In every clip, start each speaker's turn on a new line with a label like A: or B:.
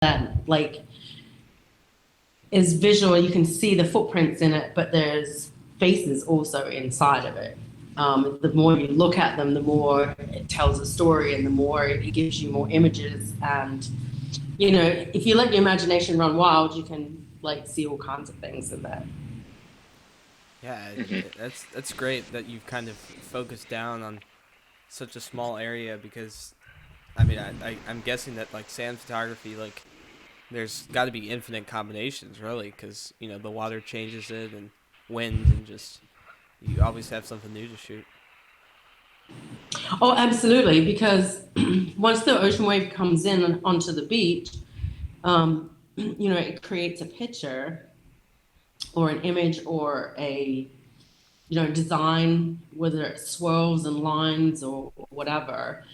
A: that like is visual. You can see the footprints in it, but there's faces also inside of it. The more you look at them, the more it tells a story, and the more it gives you more images. And you know, if you let your imagination run wild, you can like see all kinds of things in there.
B: Yeah,
C: Hmm.
B: that's great that you've kind of focused down on such a small area because I mean I'm guessing that like sand photography like there's got to be infinite combinations really because you know the water changes it and wind and just you always have something new to shoot.
A: Oh, absolutely, because once the ocean wave comes in onto the beach, you know, it creates a picture or an image or a, you know, design, whether it swirls and lines or whatever.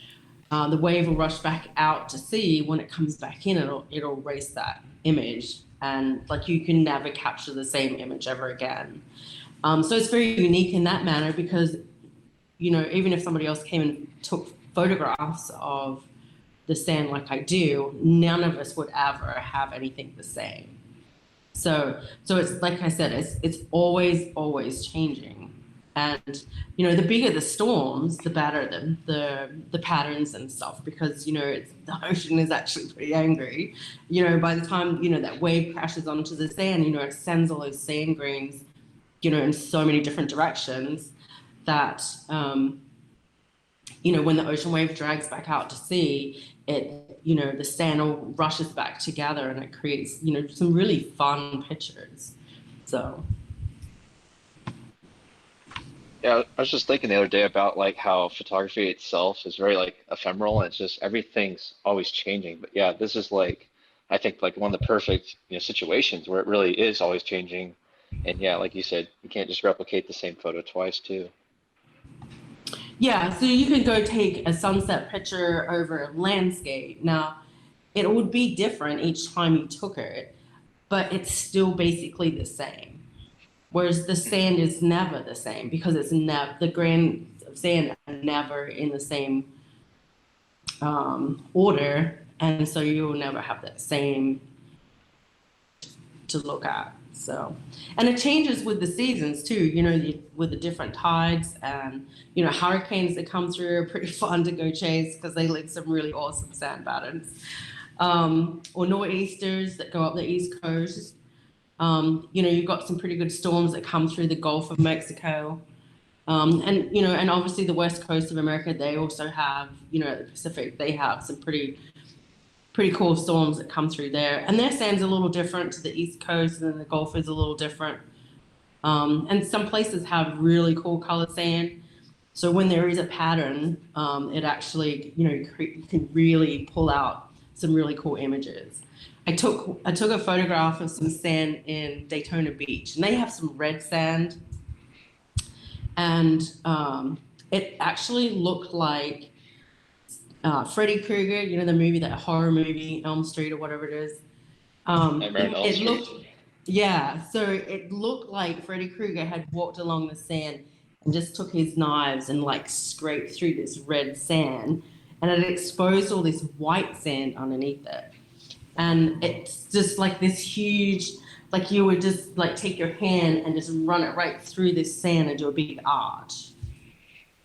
A: The wave will rush back out to sea. When it comes back in, it'll erase that image, and like you can never capture the same image ever again. So it's very unique in that manner because, you know, even if somebody else came and took photographs of the sand like I do, none of us would ever have anything the same. So it's like I said, it's always changing, and you know, the bigger the storms, the better the patterns and stuff, because you know the ocean is actually pretty angry. You know, by the time you know that wave crashes onto the sand, you know, it sends all those sand grains, you know, in so many different directions that you know, when the ocean wave drags back out to sea, it, you know, the sand all rushes back together and it creates, you know, some really fun pictures. So,
C: Yeah, I was just thinking the other day about like how photography itself is very like ephemeral and it's just everything's always changing. But yeah, this is like I think like one of the perfect, situations where it really is always changing. And yeah, like you said, you can't just replicate the same photo twice too.
A: yeah, so you can go take a sunset picture over a landscape. Now, it would be different each time you took it, but it's still basically the same. Whereas the
C: Hmm.
A: sand is never the same because it's never, the grains of sand are never in the same order, and so you will never have that same to look at. So, and it changes with the seasons too. You know, with the different tides, and you know, hurricanes that come through are pretty fun to go chase because they leave some really awesome sand patterns. Or nor'easters that go up the east coast. You know, you've got some pretty good storms that come through the Gulf of Mexico. And you know, and obviously the west coast of America, they also have, you know, the Pacific, they have some pretty cool storms that come through there. And their sand's a little different to the East Coast, and then the Gulf is a little different. And some places have really cool colored sand. So when there is a pattern, it actually, you know, you can really pull out some really cool images. I took a photograph of some sand in Daytona Beach, and they have some red sand, and it actually looked like Freddy Krueger, you know, the movie, that horror movie, Elm Street or whatever it is.
C: Nightmare on Elm
A: It
C: Street.
A: looked, yeah, so it looked like Freddy Krueger had walked along the sand and just took his knives and like scraped through this red sand, and it exposed all this white sand underneath it. And it's just like this huge, like you would just like take your hand and just run it right through this sand and do a big arch.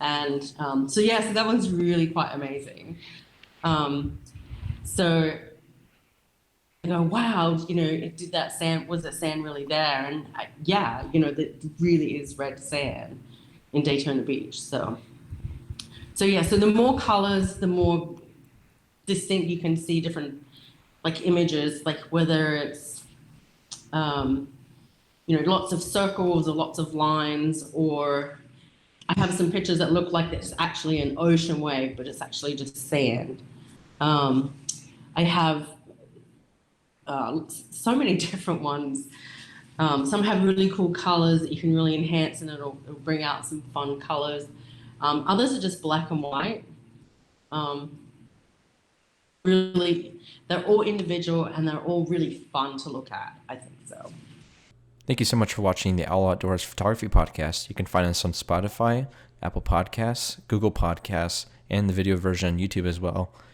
A: And so yeah, so that one's really quite amazing. Um, so I go, wow, you know, did that sand, was that sand really there? And yeah, you know, that really is red sand in Daytona Beach. So yeah, so the more colors, the more distinct you can see different like images, like whether it's, um, you know, lots of circles or lots of lines, or I have some pictures that look like it's actually an ocean wave, but it's actually just sand. Um, I have so many different ones. Some have really cool colors that you can really enhance, and it'll bring out some fun colors. Others are just black and white. Um, really, they're all individual and they're all really fun to look at. I think so.
D: Thank you so much for watching the All Outdoors Photography Podcast. You can find us on Spotify, Apple Podcasts, Google Podcasts, and the video version on YouTube as well.